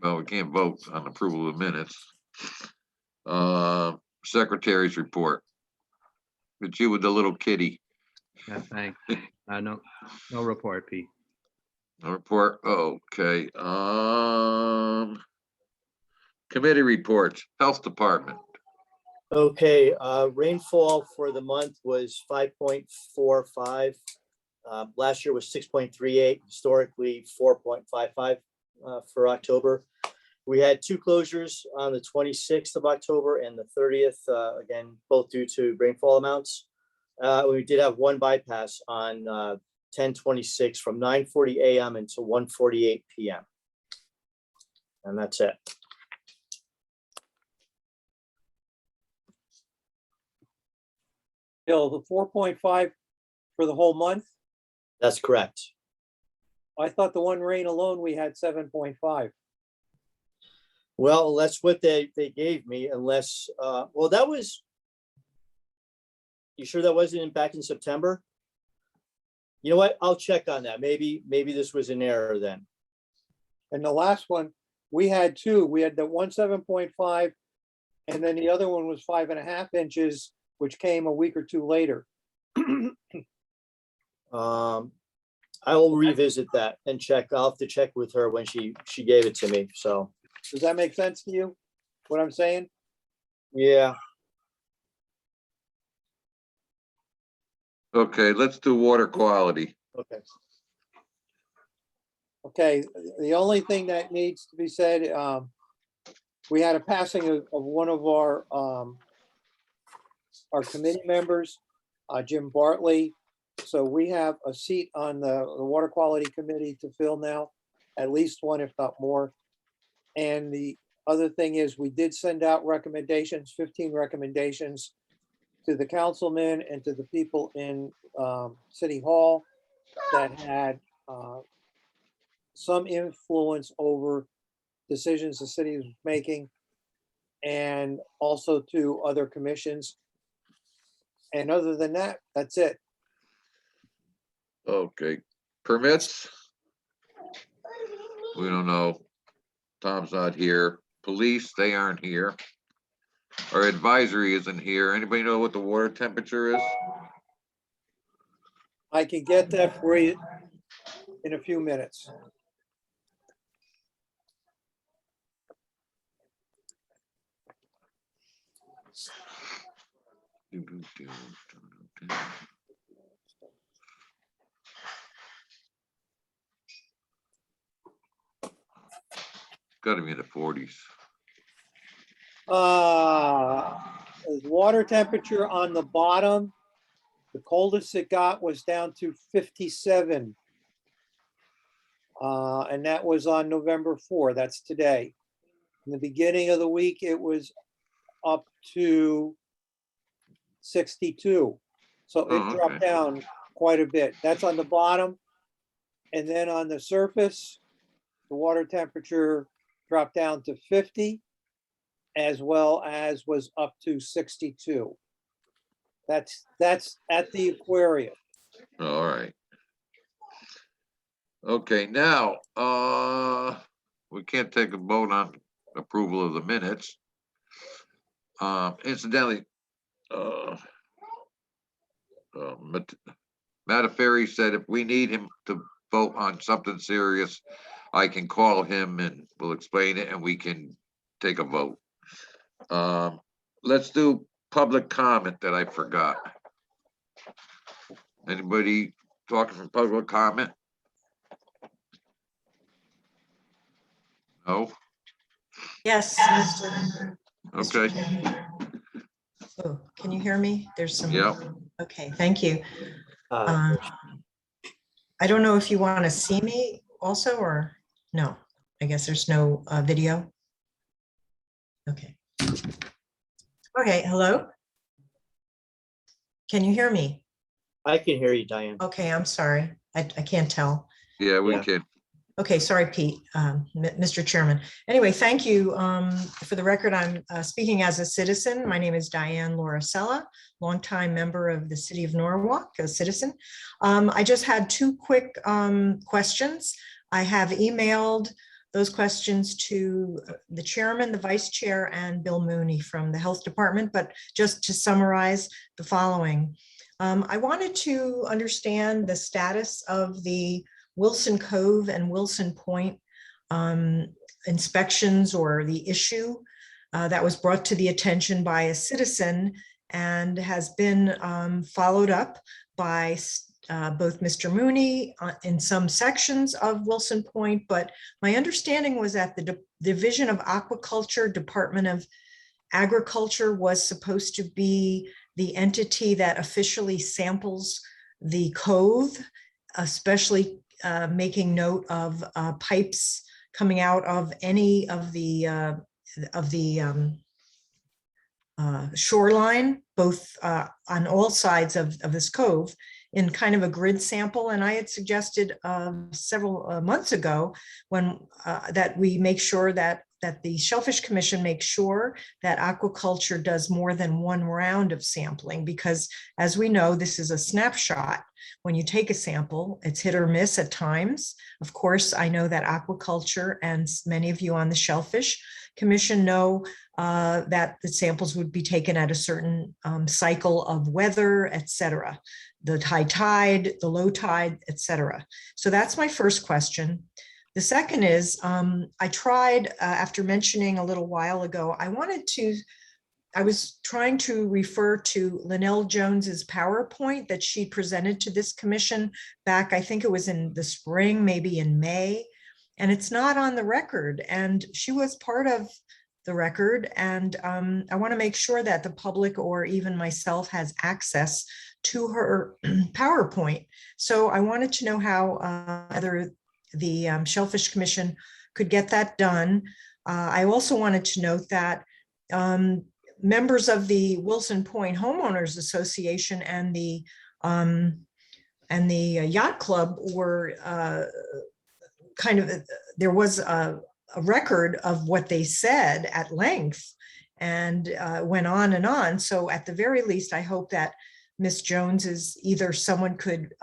Well, we can't vote on approval of minutes. Secretary's report. It's you with the little kitty. Thanks. No report, Pete. No report. Okay. Committee reports. Health Department. Okay, rainfall for the month was 5.45. Last year was 6.38, historically 4.55 for October. We had two closures on the 26th of October and the 30th, again, both due to rainfall amounts. We did have one bypass on 10/26 from 9:40 a.m. until 1:48 p.m. And that's it. Bill, the 4.5 for the whole month? That's correct. I thought the one rain alone, we had 7.5. Well, that's what they gave me unless, well, that was, you sure that wasn't back in September? You know what? I'll check on that. Maybe this was an error then. And the last one, we had two. We had the one 7.5, and then the other one was 5.5 inches, which came a week or two later. I will revisit that and check. I'll have to check with her when she gave it to me. So, Does that make sense to you, what I'm saying? yeah. Okay, let's do water quality. Okay. Okay, the only thing that needs to be said, we had a passing of one of our committee members, Jim Bartley. So we have a seat on the Water Quality Committee to fill now, at least one, if not more. And the other thing is, we did send out recommendations, 15 recommendations to the councilmen and to the people in City Hall that had some influence over decisions the city is making, and also to other commissions. And other than that, that's it. Okay, permits. We don't know. Tom's not here. Police, they aren't here. Our advisory isn't here. Anybody know what the water temperature is? I can get that for you in a few minutes. Gotta be in the 40s. Water temperature on the bottom, the coldest it got was down to 57. And that was on November 4, that's today. In the beginning of the week, it was up to 62. So it dropped down quite a bit. That's on the bottom. And then on the surface, the water temperature dropped down to 50, as well as was up to 62. That's at the aquarium. All right. Okay, now, we can't take a vote on approval of the minutes. Incidentally, Mataferry said if we need him to vote on something serious, I can call him and we'll explain it and we can take a vote. Let's do public comment that I forgot. Anybody talking from public comment? No? Yes, Mr. Okay, Chairman. Oh, can you hear me? There's some. yeah. Okay, thank you. I don't know if you want to see me also or no. I guess there's no video. Okay. Okay, hello? Can you hear me? I can hear you, Diane. Okay, I'm sorry. I can't tell. Yeah, we Yeah. can. Okay, sorry, Pete, Mr. Chairman. Anyway, thank you. For the record, I'm speaking as a citizen. My name is Diane Lauricella, longtime member of the City of Norwalk, a citizen. I just had two quick questions. I have emailed those questions to the chairman, the vice chair, and Bill Mooney from the Health Department. But just to summarize the following, I wanted to understand the status of the Wilson Cove and Wilson Point inspections, or the issue that was brought to the attention by a citizen and has been followed up by both Mr. Mooney in some sections of Wilson Point. But my understanding was that the Division of Aquaculture, Department of Agriculture, was supposed to be the entity that officially samples the cove, especially making note of pipes coming out of any of the shoreline, both on all sides of this cove, in kind of a grid sample. And I had suggested several months ago when that we make sure that the Shellfish Commission makes sure that aquaculture does more than one round of sampling, because as we know, this is a snapshot. When you take a sample, it's hit or miss at times. Of course, I know that aquaculture, and many of you on the Shellfish Commission know that the samples would be taken at a certain cycle of weather, et cetera, the high tide, the low tide, et cetera. So that's my first question. The second is, I tried, after mentioning a little while ago, I was trying to refer to Lynell Jones's PowerPoint that she presented to this commission back, I think it was in the spring, maybe in May, and it's not on the record. And she was part of the record. And I want to make sure that the public, or even myself, has access to her PowerPoint. So I wanted to know how whether the Shellfish Commission could get that done. I also wanted to note that members of the Wilson Point Homeowners Association and the Yacht Club were there was a record of what they said at length, and went on and on. So at the very least, I hope that Ms. Jones either someone could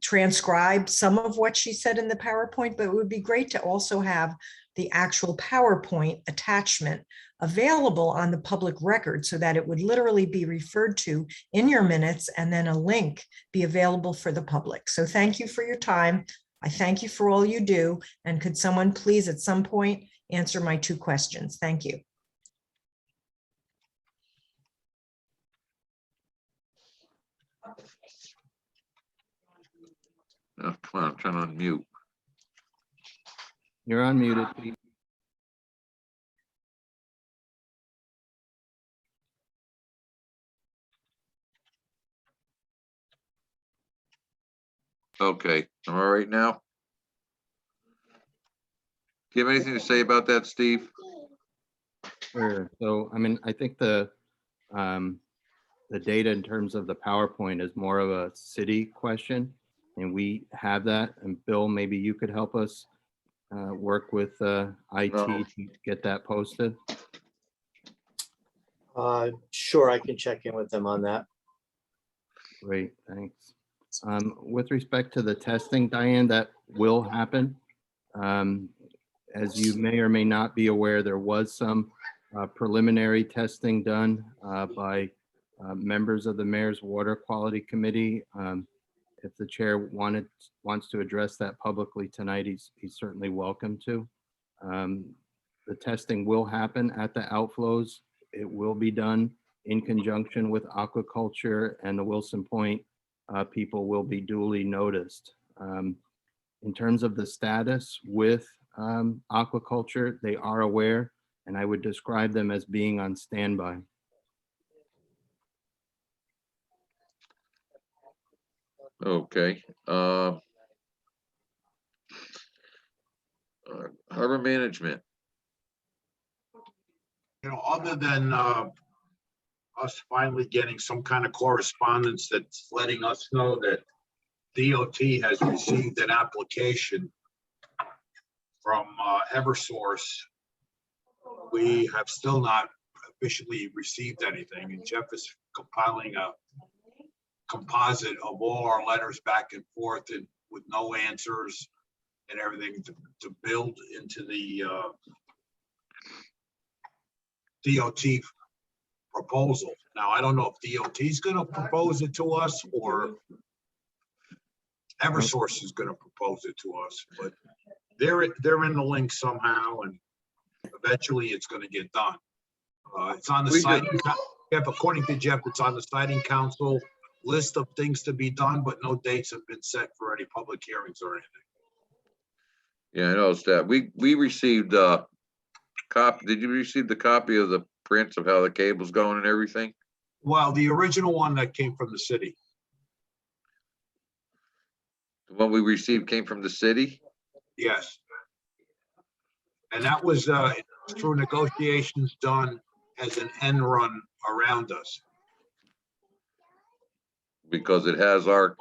transcribe some of what she said in the PowerPoint, but it would be great to also have the actual PowerPoint attachment available on the public record, so that it would literally be referred to in your minutes, and then a link be available for the public. So thank you for your time. I thank you for all you do. And could someone please at some point answer my 2 questions? Thank you. Oh, come on, turn on mute. You're unmuted, Pete. Okay, am I right now? Do you have anything to say about that, Steve? Sure. So, I mean, I think the data in terms of the PowerPoint is more of a city question, and we have that. And Bill, maybe you could help us work with IT No. to get that posted. Sure, I can check in with them on that. Great, thanks. With respect to the testing, Diane, that will happen. As you may or may not be aware, there was some preliminary testing done by members of the Mayor's Water Quality Committee. If the chair wants to address that publicly tonight, he's certainly welcome to. The testing will happen at the outflows. It will be done in conjunction with aquaculture, and the Wilson Point people will be duly noticed. In terms of the status with aquaculture, they are aware, and I would describe them as being on standby. Okay. Harbor management. You know, other than us finally getting some kind of correspondence that's letting us know that DOT has received an application from Eversource, we have still not officially received anything, and Jeff is compiling a composite of all our letters back and forth and with no answers. and everything to build into the DOT proposal. Now, I don't know if DOT is gonna propose it to us or Eversource is gonna propose it to us, but they're in the link somehow, and eventually it's gonna get done. It's on the We site. did- Jeff, according to Jeff, it's on the siting council list of things to be done, but no dates have been set for any public hearings or anything. Yeah, I noticed that. We received did you receive the copy of the prints of how the cable's going and everything? Well, the original one that came from the city. The one we received came from the city? Yes. And that was through negotiations done as an end run around us. Because it has our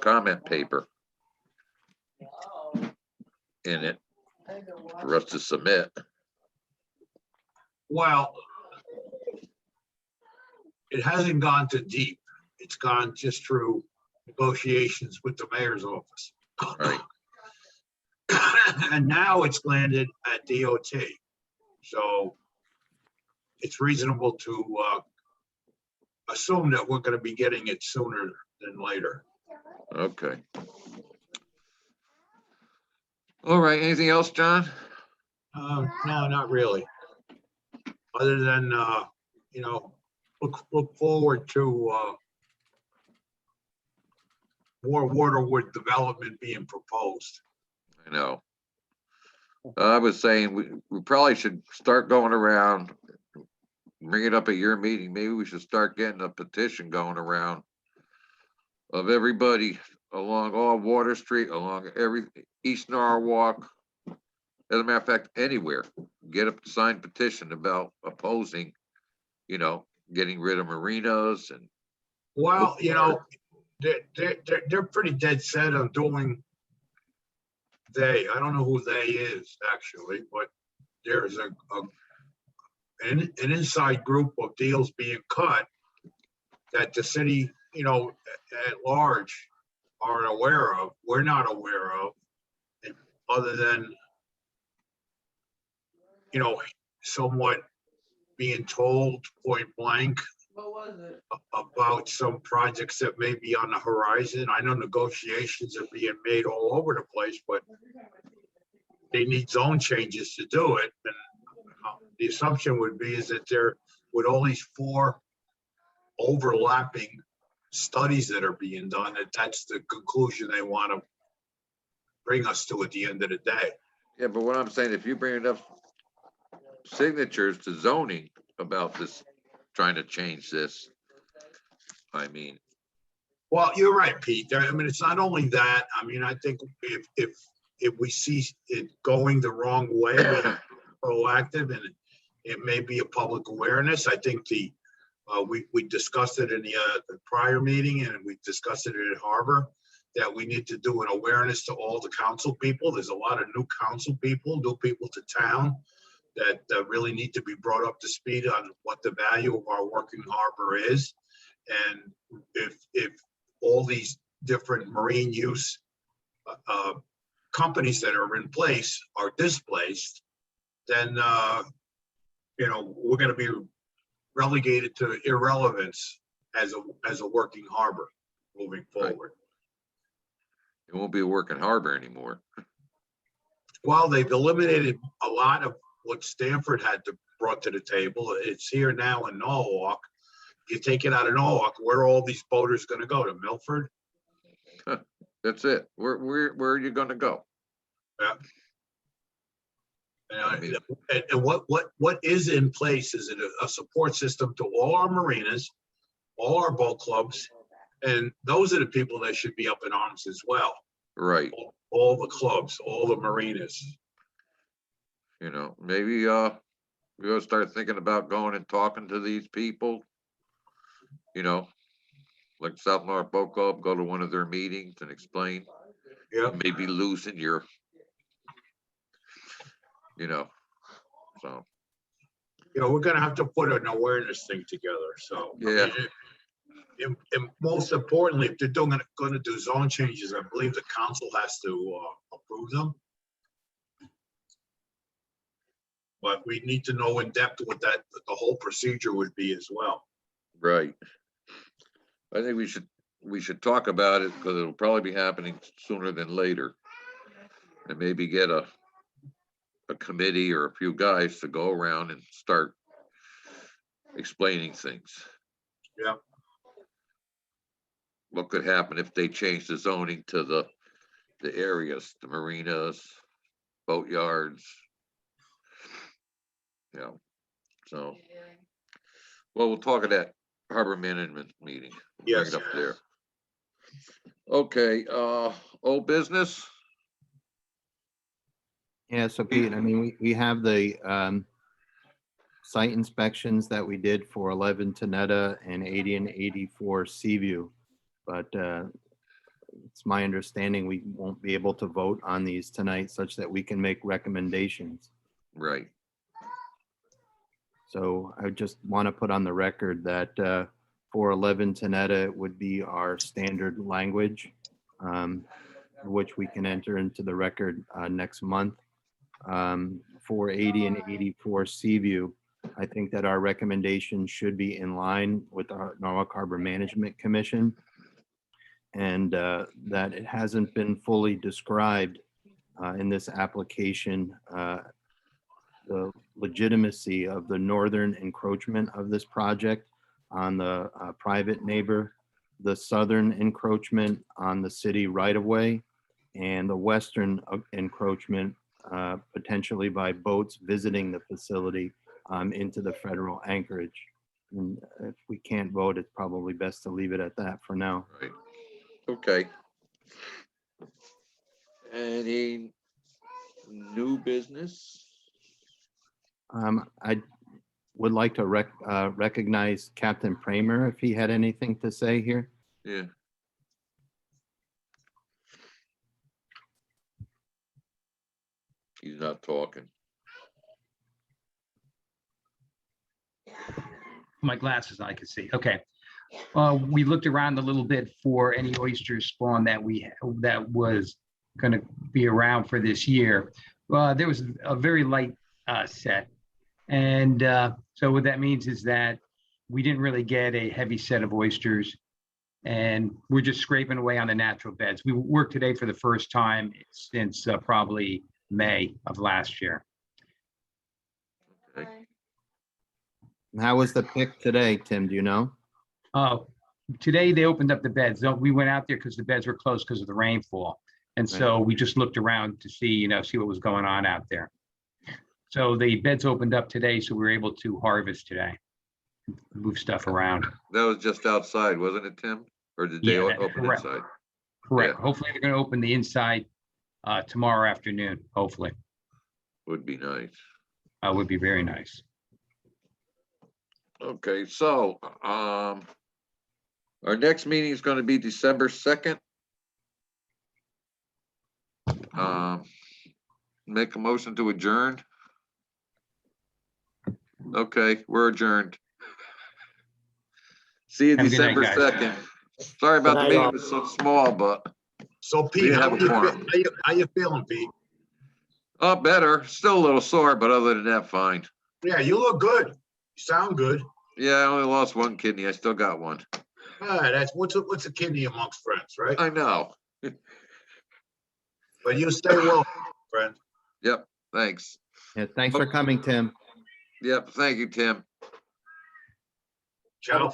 comment paper in it for us to submit. Well, it hasn't gone to deep. It's gone just through negotiations with the mayor's office. Right. And now it's landed at DOT. So it's reasonable to assume that we're gonna be getting it sooner than later. Okay. All right, anything else, John? No, not really. Other than, look forward to more waterward development being proposed. I know. I was saying we probably should start going around, bring it up at your meeting. Maybe we should start getting a petition going around of everybody along all Water Street, along every East Norwalk. As a matter of fact, anywhere, get a signed petition about opposing, getting rid of marinas and, Well, they're pretty dead set on doing I don't know who they is actually, but there's an inside group of deals being cut that the city, at large aren't aware of. We're not aware of, other than, somewhat being told point blank about some projects that may be on the horizon. I know negotiations are being made all over the place, but they need zone changes to do it. And the assumption would be is that there, with all these 4 overlapping studies that are being done, that's the conclusion they want to bring us to at the end of the day. yeah, but what I'm saying, if you bring enough signatures to zoning about this, trying to change this, I mean, Well, you're right, Pete. It's not only that. I think if we see it going the wrong way, we have to be proactive, and it may be a public awareness. I think we discussed it in the prior meeting, and we discussed it at Harbor, that we need to do an awareness to all the council people. There's a lot of new council people, new people to town that really need to be brought up to speed on what the value of our working harbor is. And if all these different marine use companies that are in place are displaced, then we're going to be relegated to irrelevance as a working harbor moving forward. it won't be a working harbor anymore. Well, they've eliminated a lot of what Stanford had brought to the table. It's here now in Norwalk. You take it out of Norwalk, where are all these boaters going to go? To Milford? That's it. Where are you gonna go? Yeah. And what is in place is a support system to all our marinas, all our boat clubs, and those are the people that should be up in arms as well. Right. All the clubs, all the marinas. Maybe we're gonna start thinking about going and talking to these people. Like South North Boat Club, go to one of their meetings and explain. Yeah. Maybe loosen your, so. We're gonna have to put an awareness thing together, so. Yeah. And most importantly, if they're gonna do zone changes, I believe the council has to approve them. But we need to know in depth what the whole procedure would be as well. Right. I think we should talk about it because it'll probably be happening sooner than later. And maybe get a committee or a few guys to go around and start explaining things. Yeah. What could happen if they change the zoning to the areas, the marinas, boat yards. Yeah, so, well, we'll talk at that harbor management meeting. We'll bring Yes. it up there. Okay, old business? Yeah, so Pete, I mean, we have the site inspections that we did for 11 Teneta and 80 and 84 Seaview. But it's my understanding we won't be able to vote on these tonight such that we can make recommendations. Right, So I just want to put on the record that for 11 Teneta, it would be our standard language, which we can enter into the record next month. For 80 and 84 Seaview, I think that our recommendation should be in line with our Norwalk Harbor Management Commission. And that it hasn't been fully described in this application, the legitimacy of the northern encroachment of this project on the private neighbor, the southern encroachment on the city right-of-way, and the western encroachment potentially by boats visiting the facility into the federal anchorage. And if we can't vote, it's probably best to leave it at that for now. right. Okay. Any new business? I would like to recognize Captain Kramer if he had anything to say here. Yeah. He's not talking. My glasses, I can see. Okay. We looked around a little bit for any oyster spawn that was going to be around for this year. There was a very light set. And so what that means is that we didn't really get a heavy set of oysters, and we're just scraping away on the natural beds. We worked today for the first time since probably May of last year. Okay. How was the pick today, Tim? Do you know? Today they opened up the beds. We went out there because the beds were closed because of the rainfall. And so we just looked around to see what was going on out there. So the beds opened up today, so we were able to harvest today, move stuff around. That was just outside, wasn't it, Tim? Or did they open correct. inside? Correct. Yeah. Hopefully they're going to open the inside tomorrow afternoon, hopefully. Would be nice. Would be very nice. Okay, so, our next meeting is going to be December 2nd. Make a motion to adjourn. Okay, we're adjourned. See you Have a good night, December guys. 2nd. Sorry about the Good night, meeting all. was so small, but So We Pete, didn't how have a quorum. you feeling, Pete? better. Still a little sore, but other than that, fine. Yeah, you look good. You sound good. Yeah, I only lost one kidney. I still got one. That's what's a kidney amongst friends, right? I know. But you stay well, friend. Yep, thanks. Yeah, thanks for coming, Tim. Yep, thank you, Tim. Ciao.